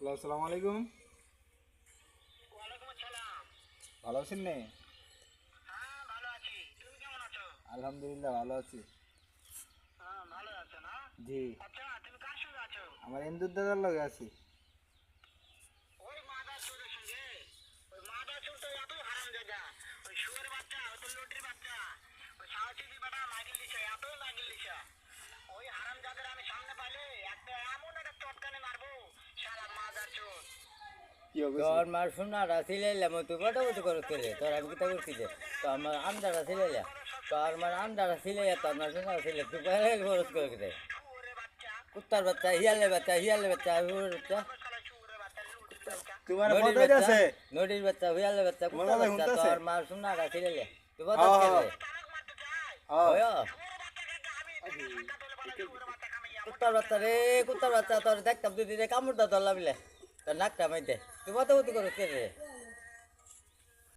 Hello, আসসালামু আলাইকুম। ওয়ালাইকুম আসসালাম। ভালো আছেন নে? হ্যাঁ, ভালো আছি। তুমি কেমন আছো? আলহামদুলিল্লাহ ভালো আছি। হ্যাঁ, ভালো আছো না? জি, আচ্ছা, তুমি কার সঙ্গে আছো? আমার ইন্দুর দাদার লগে আছি। ওই মাদা চোরের সঙ্গে। ওই মাদা চোর তো এতই হারামজাদা। ওই শুয়োরের বাচ্চা, ওই তো লটির বাচ্চা। ওই সাহসী বেটা মাইকেল দিছে, এতই মাইকেল দিছে। ওই হারামজাদার আমি সামনে পাইলে একটা এমন একটা চটকানে মারবো, শালা মাদা চোর। কি হবে? তোর মার শোনাটা সিলাইলাম তুই বটাবটি করতে রে তোর আমি কিতা করছি যে তো আমার আন্দাটা সিলাইলা তোর মার আন্দাটা সিলাইয়া তোর মার শোনাটা সিলাই তুই বাইরে খরচ করে দে শুয়োরের বাচ্চা, কুত্তার বাচ্চা হিয়ালে বাচ্চা হুয়ার বাচ্চা শালা শুয়োরের বাচ্চা, লটির বাচ্চা। তোমার নদীর পতাই বাচ্চা আছে? নদীর বাচ্চা হুয়ালে বাচ্চা কুত্তার কথা বাচ্চা শুনতাছে? তোর মার শোনাটা সিলাইলে তুই বটাবটি করে দে তারাক মারতে চাই। হ্যাঁ। ওয় শুয়োরের বাচ্চাকে আমি সাক্ষাৎ হলে বলে শুয়োরের বাচ্চা কামাইয়া। কুত্তার বাচ্চা রে কুত্তার বাচ্চা তোর দেখতাম তুই দিনে কামড়টা ধরলাম তোর নাকটা মাইতে তুই বটাবটি করতে রে